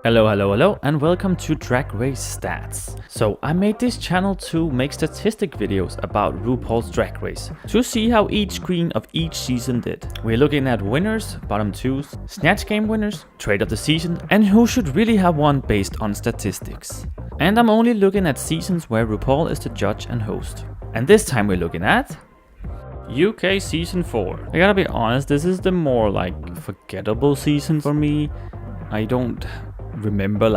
Hello, and welcome to Drag Race Stats. So I made this channel to make statistic videos about RuPaul's Drag Race, to see how each queen of each season did. We're looking at winners, bottom twos, Snatch Game winners, trade of the season, and who should really have won based on statistics. And I'm only looking at seasons where RuPaul is the judge and host. And this time we're looking at UK Season 4. I gotta be honest, this is the more forgettable season for me. I don't remember a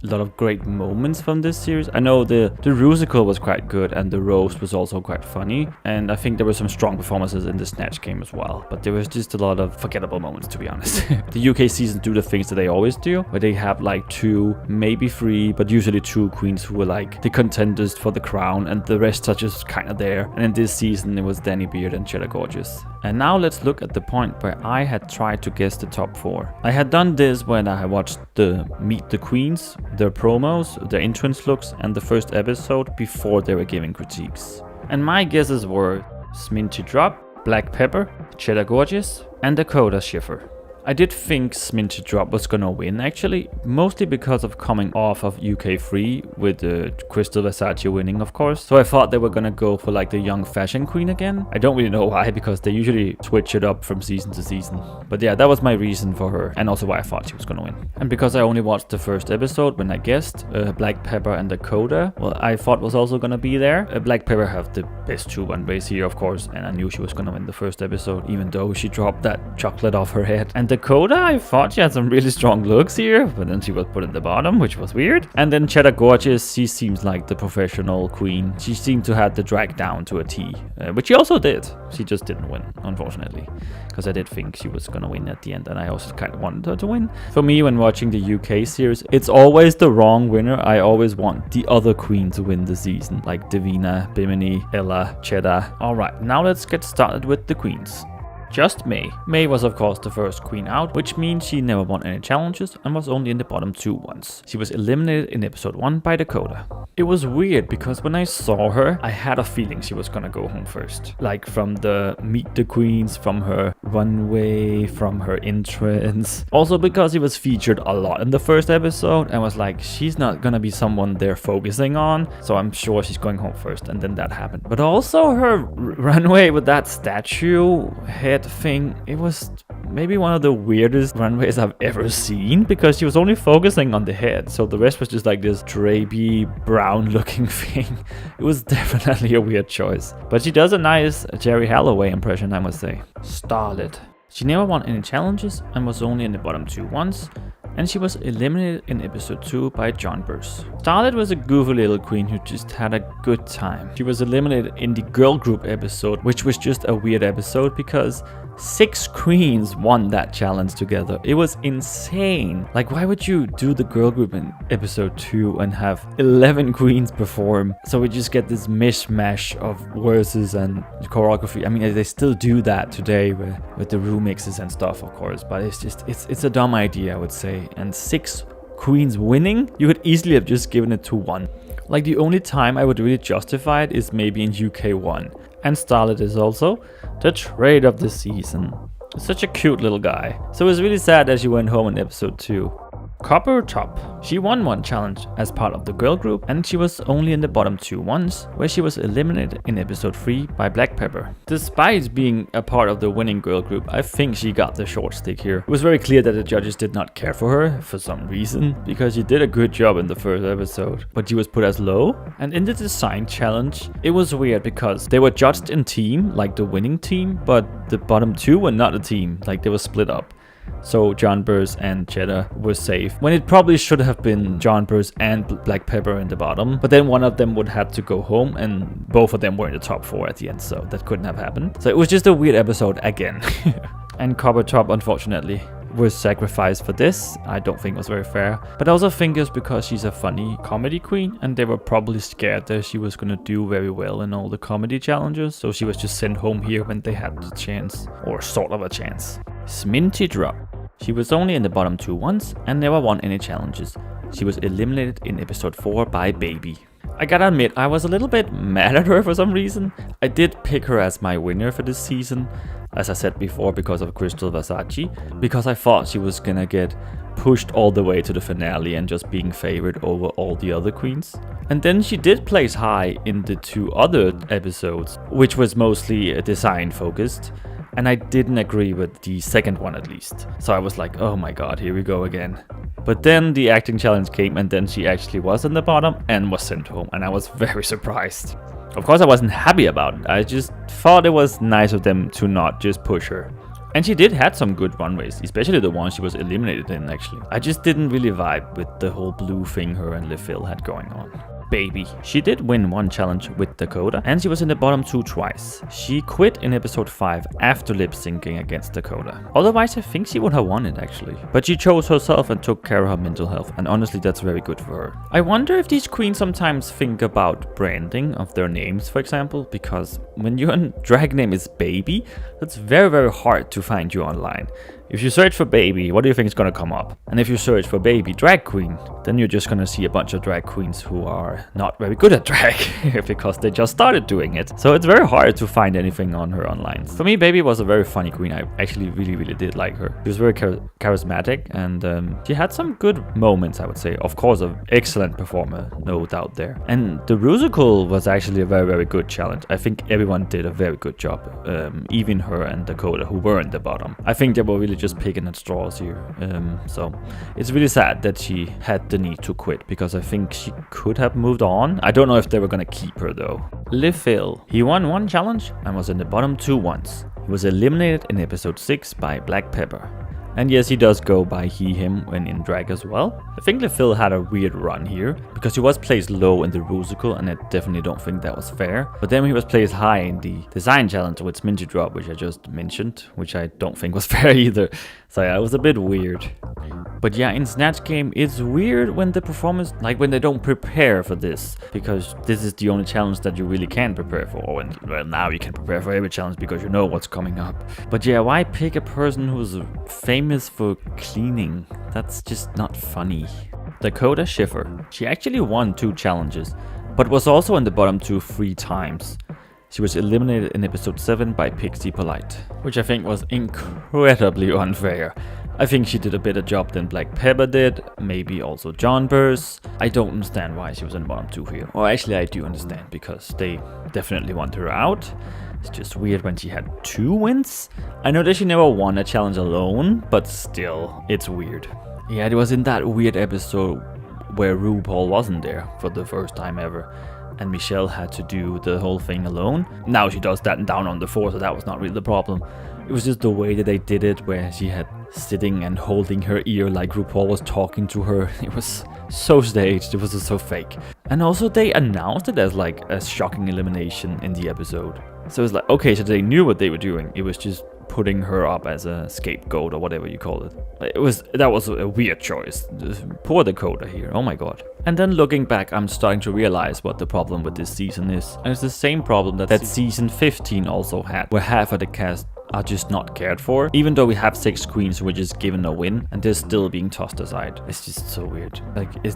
lot of great moments from this series. I know the Rusical was quite good and the roast was also quite funny, and I think there were some strong performances in the Snatch Game as well, but there was just a lot of forgettable moments, to be honest. The UK season do the things that they always do, where they have two, maybe three, but usually two queens who were the contenders for the crown, and the rest are just kind of there. And in this season it was Danny Beard and Cheddar Gorgeous. And now let's look at the point where I had tried to guess the top 4. I had done this when I had watched the Meet the Queens, their promos, their entrance looks, and the first episode before they were giving critiques. And my guesses were Sminty Drop, Black Pepper, Cheddar Gorgeous, and Dakota Schiffer. I did think Sminty Drop was gonna win actually, mostly because of coming off of UK3 with Crystal Versace winning, of course. So I thought they were gonna go for the young fashion queen again. I don't really know why, because they usually switch it up from season to season. But yeah, that was my reason for her, and also why I thought she was gonna win. And because I only watched the first episode when I guessed, Black Pepper and Dakota, well, I thought was also gonna be there. Black Pepper have the best 2-1 race here, of course, and I knew she was gonna win the first episode, even though she dropped that chocolate off her head. And Dakota, I thought she had some really strong looks here, but then she was put at the bottom, which was weird. And then Cheddar Gorgeous, she seems like the professional queen. She seemed to have the drag down to a T, which she also did. She just didn't win, unfortunately, because I did think she was gonna win at the end, and I also kind of wanted her to win. For me, when watching the UK series, it's always the wrong winner. I always want the other queen to win the season, like Davina, Bimini, Ella, Cheddar. Alright, now let's get started with the queens. Just May. May was of course the first queen out, which means she never won any challenges and was only in the bottom 2 once. She was eliminated in episode 1 by Dakota. It was weird because when I saw her, I had a feeling she was gonna go home first. From the Meet the Queens, from her runway, from her entrance. Also because she was featured a lot in the first episode and was she's not gonna be someone they're focusing on, so I'm sure she's going home first, and then that happened. But also her runway with that statue head thing, it was maybe one of the weirdest runways I've ever seen, because she was only focusing on the head, so the rest was just this drapey brown looking thing. It was definitely a weird choice, but she does a nice Jerry Holloway impression, I must say. Starlet. She never won any challenges and was only in the bottom 2 once, and she was eliminated in episode 2 by Jonbers. Starlet was a goofy little queen who just had a good time. She was eliminated in the girl group episode, which was just a weird episode because 6 queens won that challenge together. It was insane. Why would you do the girl group in episode 2 and have 11 queens perform? So we just get this mishmash of verses and choreography. I mean, they still do that today with the remixes and stuff, of course, but it's a dumb idea, I would say. And 6 queens winning, you could easily have just given it to 1. The only time I would really justify it is maybe in UK1. And Starlet is also the trade of the season. Such a cute little guy. So it was really sad that she went home in episode 2. Copper Top. She won 1 challenge as part of the girl group, and she was only in the bottom 2 once, where she was eliminated in episode 3 by Black Pepper. Despite being a part of the winning girl group, I think she got the short stick here. It was very clear that the judges did not care for her for some reason, because she did a good job in the first episode, but she was put as low. And in the design challenge, it was weird because they were judged in team, like the winning team, but the bottom 2 were not a team, they were split up. So Jonbers and Cheddar were safe, when it probably should have been Jonbers and Black Pepper in the bottom. But then one of them would have to go home, and both of them were in the top 4 at the end, so that couldn't have happened. So it was just a weird episode again. And Copper Top, unfortunately, was sacrificed for this. I don't think it was very fair. But I also think it's because she's a funny comedy queen, and they were probably scared that she was gonna do very well in all the comedy challenges, so she was just sent home here when they had the chance, or sort of a chance. Sminty Drop. She was only in the bottom 2 once and never won any challenges. She was eliminated in episode 4 by Baby. I gotta admit, I was a little bit mad at her for some reason. I did pick her as my winner for this season, as I said before, because of Crystal Versace, because I thought she was gonna get pushed all the way to the finale and just being favored over all the other queens. And then she did place high in the 2 other episodes, which was mostly design focused. And I didn't agree with the second one at least. So I was like, oh my god, here we go again. But then the acting challenge came and then she actually was in the bottom and was sent home. And I was very surprised. Of course I wasn't happy about it. I just thought it was nice of them to not just push her. And she did had some good runways, especially the one she was eliminated in actually. I just didn't really vibe with the whole blue thing her and LeFil had going on. Baby. She did win one challenge with Dakota and she was in the bottom 2 twice. She quit in episode 5 after lip syncing against Dakota. Otherwise I think she would have won it actually. But she chose herself and took care of her mental health, and honestly that's very good for her. I wonder if these queens sometimes think about branding of their names, for example, because when your drag name is Baby, that's very hard to find you online. If you search for baby, what do you think is gonna come up? And if you search for baby drag queen, then you're just gonna see a bunch of drag queens who are not very good at drag because they just started doing it. So it's very hard to find anything on her online. For me, baby was a very funny queen. I actually really did like her. She was very charismatic and she had some good moments, I would say. Of course, an excellent performer, no doubt there. And the Rusical was actually a very good challenge. I think everyone did a very good job, even her and Dakota, who were in the bottom. I think they were really just picking at straws here. So it's really sad that she had the need to quit because I think she could have moved on. I don't know if they were gonna keep her though. LeFil. He won one challenge and was in the bottom 2 once. He was eliminated in episode 6 by Black Peppa. And yes, he does go by he, him when in drag as well. I think LeFil had a weird run here, because he was placed low in the Rusical, and I definitely don't think that was fair. But then he was placed high in the design challenge with Sminty Drop, which I just mentioned, which I don't think was fair either. So yeah, it was a bit weird. But yeah, in Snatch Game, it's weird when the performance, like when they don't prepare for this, because this is the only challenge that you really can prepare for. And well, now you can prepare for every challenge because you know what's coming up. But yeah, why pick a person who's famous for cleaning? That's just not funny. Dakota Schiffer. She actually won 2 challenges, but was also in the bottom 2 3 times. She was eliminated in episode 7 by Pixie Polite, which I think was incredibly unfair. I think she did a better job than Black Peppa did, maybe also Jonbers. I don't understand why she was in the bottom 2 here. Or actually I do understand, because they definitely want her out. It's just weird when she had 2 wins. I know that she never won a challenge alone, but still, it's weird. Yeah, it was in that weird episode where RuPaul wasn't there for the first time ever, and Michelle had to do the whole thing alone. Now she does that down on the floor, so that was not really the problem. It was just the way that they did it, where she had sitting and holding her ear like RuPaul was talking to her. It was so staged, it was just so fake. And also they announced it as like a shocking elimination in the episode. So it's like, okay, so they knew what they were doing. It was just putting her up as a scapegoat or whatever you call it. That was a weird choice. Poor Dakota here, oh my god. And then looking back, I'm starting to realize what the problem with this season is. And it's the same problem that season 15 also had, where half of the cast are just not cared for. Even though we have 6 queens who were just given a win and they're still being tossed aside. It's just so weird. Like, it's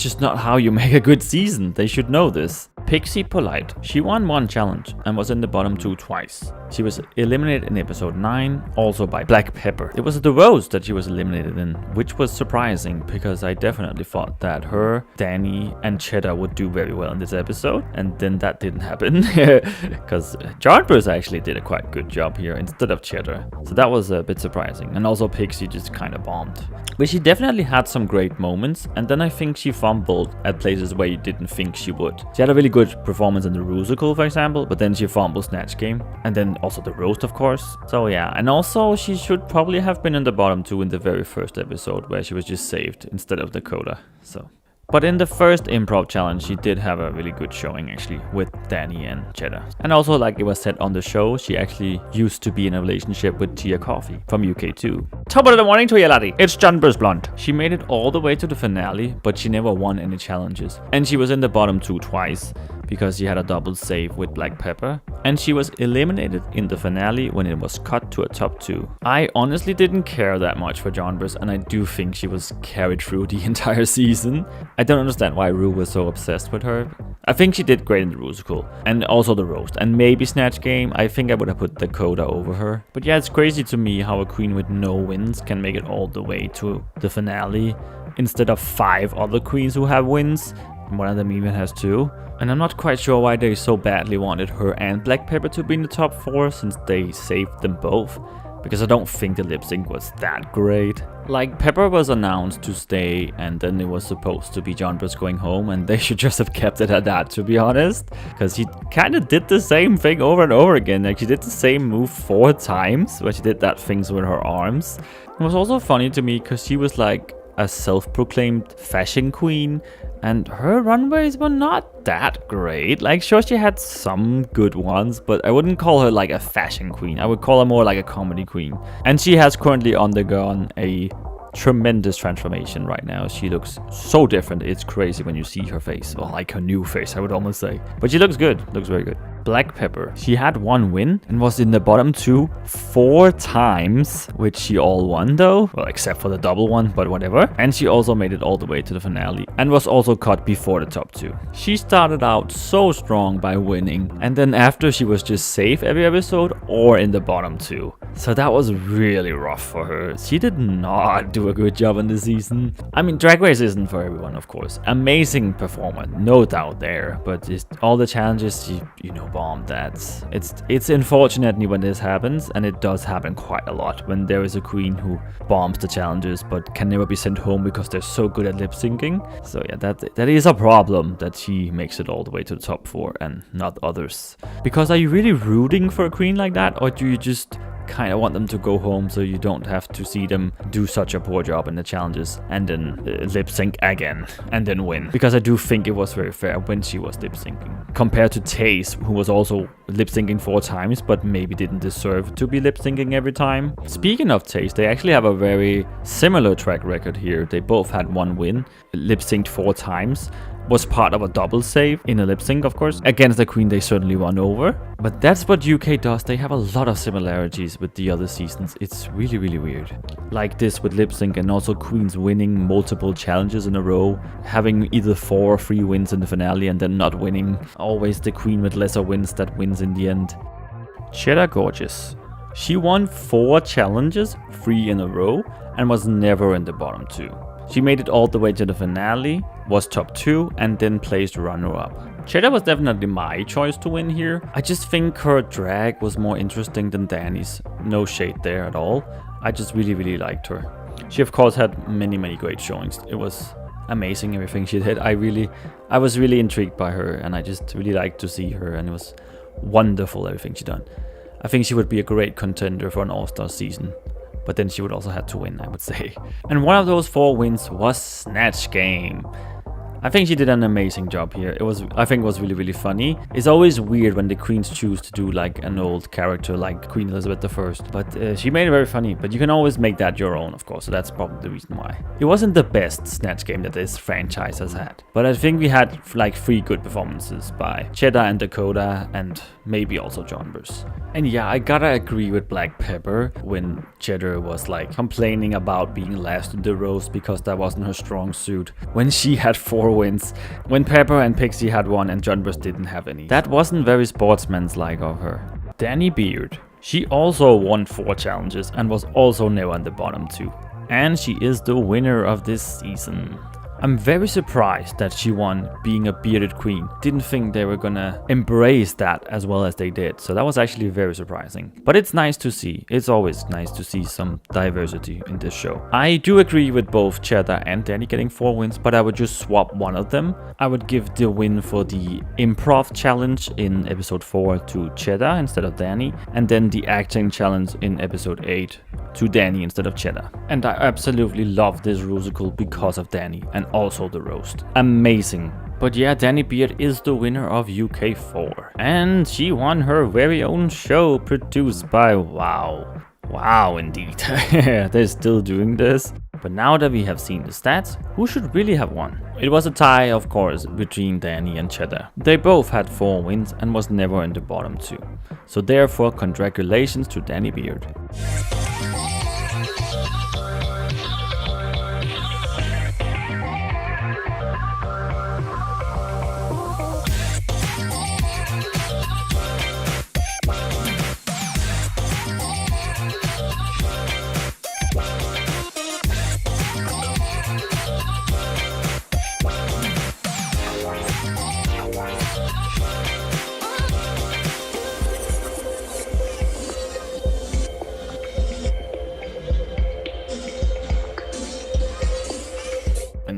just not how you make a good season. They should know this. Pixie Polite. She won 1 challenge and was in the bottom 2 twice. She was eliminated in episode 9, also by Black Peppa. It was the Rose that she was eliminated in, which was surprising because I definitely thought that her, Danny, and Cheddar would do very well in this episode. And then that didn't happen because Jonbers actually did a quite good job here instead of Cheddar. So that was a bit surprising. And also Pixie just kind of bombed. But she definitely had some great moments, and then I think she fumbled at places where you didn't think she would. She had a really good performance in the Rusical, for example, but then she fumbled Snatch Game, and then also the Roast, of course. So yeah, and also she should probably have been in the bottom 2 in the very first episode, where she was just saved instead of Dakota. So. But in the first improv challenge, she did have a really good showing actually with Danny and Cheddar. And also, like it was said on the show, she actually used to be in a relationship with Tia Coffee from UK too. Top of the morning to you, laddie. It's Jonbers Blonde. She made it all the way to the finale, but she never won any challenges. And she was in the bottom 2 twice, because she had a double save with Black Peppa, and she was eliminated in the finale when it was cut to a top 2. I honestly didn't care that much for Jonbers, and I do think she was carried through the entire season. I don't understand why Ru was so obsessed with her. I think she did great in the Rusical and also the roast and maybe Snatch Game. I think I would have put Dakota over her. But yeah, it's crazy to me how a queen with no wins can make it all the way to the finale instead of 5 other queens who have wins. And one of them even has 2. And I'm not quite sure why they so badly wanted her and Black Pepper to be in the top 4 since they saved them both. Because I don't think the lip sync was that great. Like, Pepper was announced to stay and then it was supposed to be Jonbers going home, and they should just have kept it at that, to be honest. Because she kind of did the same thing over and over again. Like, she did the same move 4 times where she did that things with her arms. It was also funny to me because she was like a self-proclaimed fashion queen, and her runways were not that great. Like, sure, she had some good ones, but I wouldn't call her like a fashion queen. I would call her more like a comedy queen. And she has currently undergone a tremendous transformation right now. She looks so different. It's crazy when you see her face. Well, like her new face, I would almost say. But she looks good. Looks very good. Black Pepper. She had 1 win and was in the bottom 2 4 times, which she all won though. Well, except for the double one, but whatever. And she also made it all the way to the finale and was also cut before the top 2. She started out so strong by winning, and then after she was just safe every episode or in the bottom 2. So that was really rough for her. She did not do a good job in the season. I mean, Drag Race isn't for everyone, of course. Amazing performer, no doubt there, but just all the challenges she, bombed that. It's unfortunate when this happens, and it does happen quite a lot when there is a queen who bombs the challenges but can never be sent home because they're so good at lip syncing. So yeah, that is a problem that she makes it all the way to the top 4 and not others. Because are you really rooting for a queen like that, or do you just kind of want them to go home so you don't have to see them do such a poor job in the challenges and then lip sync again and then win? Because I do think it was very fair when she was lip syncing compared to Taze, who was also lip syncing 4 times but maybe didn't deserve to be lip syncing every time. Speaking of Taze, they actually have a very similar track record here. They both had 1 win, lip synced 4 times, was part of a double save in a lip sync, of course, against the queen they certainly won over. But that's what UK does. They have a lot of similarities with the other seasons. It's really, really weird. Like this with lip sync, and also queens winning multiple challenges in a row, having either 4 or 3 wins in the finale and then not winning. Always the queen with lesser wins that wins in the end. Cheddar Gorgeous. She won 4 challenges, 3 in a row, and was never in the bottom 2. She made it all the way to the finale, was top 2, and then placed runner-up. Cheddar was definitely my choice to win here. I just think her drag was more interesting than Danny's. No shade there at all. I just really, really liked her. She of course had many, many great showings. It was amazing everything she did. I was really intrigued by her, and I just really liked to see her, and it was wonderful everything she done. I think she would be a great contender for an All-Star season. But then she would also have to win, I would say. And one of those 4 wins was Snatch Game. I think she did an amazing job here. I think it was really, really funny. It's always weird when the queens choose to do like an old character like Queen Elizabeth I. But she made it very funny. But you can always make that your own, of course. So that's probably the reason why. It wasn't the best Snatch Game that this franchise has had. But I think we had like 3 good performances by Cheddar and Dakota, and maybe also Jonbers. And yeah, I gotta agree with Black Pepper when Cheddar was like complaining about being last in the roast because that wasn't her strong suit. When she had 4 wins, when Peppa and Pixie had 1 and Jonbers didn't have any. That wasn't very sportsmanlike of her. Danny Beard. She also won 4 challenges and was also never in the bottom 2. And she is the winner of this season. I'm very surprised that she won being a bearded queen. Didn't think they were gonna embrace that as well as they did. So that was actually very surprising. But it's nice to see. It's always nice to see some diversity in this show. I do agree with both Cheddar and Danny getting 4 wins, but I would just swap one of them. I would give the win for the improv challenge in episode 4 to Cheddar instead of Danny. And then the acting challenge in episode 8 to Danny instead of Cheddar. And I absolutely love this Rusical because of Danny and also the roast. Amazing. But yeah, Danny Beard is the winner of UK 4. And she won her very own show produced by WOW. Wow, indeed. They're still doing this. But now that we have seen the stats, who should really have won? It was a tie, of course, between Danny and Cheddar. They both had 4 wins and was never in the bottom 2. So therefore, congratulations to Danny Beard.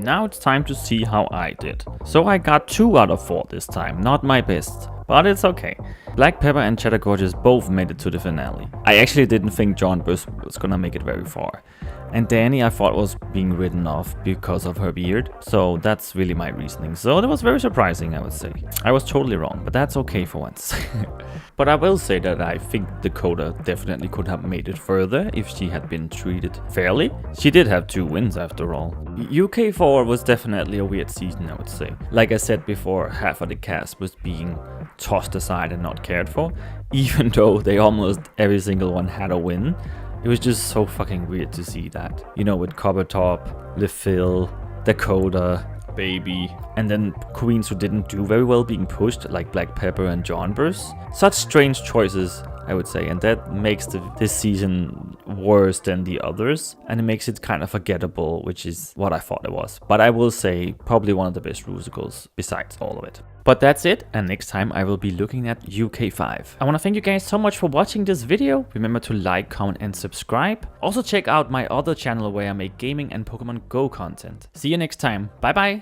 Now it's time to see how I did. So I got 2 out of 4 this time, not my best, but it's okay. Black Peppa and Cheddar Gorgeous both made it to the finale. I actually didn't think Jonbers was gonna make it very far. And Danny I thought was being written off because of her beard, so that's really my reasoning. So that was very surprising, I would say. I was totally wrong, but that's okay for once. But I will say that I think Dakota definitely could have made it further if she had been treated fairly. She did have 2 wins after all. UK4 was definitely a weird season, I would say. Like I said before, half of the cast was being tossed aside and not cared for, even though they almost every single one had a win. It was just so fucking weird to see that. You know, with Coppertop, LePhil, Dakota, Baby, and then queens who didn't do very well being pushed, like Black Peppa and Jonbers. Such strange choices, I would say, and that makes this season worse than the others, and it makes it kind of forgettable, which is what I thought it was. But I will say, probably one of the best musicals besides all of it. But that's it, and next time I will be looking at UK5. I want to thank you guys so much for watching this video. Remember to like, comment and subscribe. Also check out my other channel where I make gaming and Pokemon Go content. See you next time. Bye bye!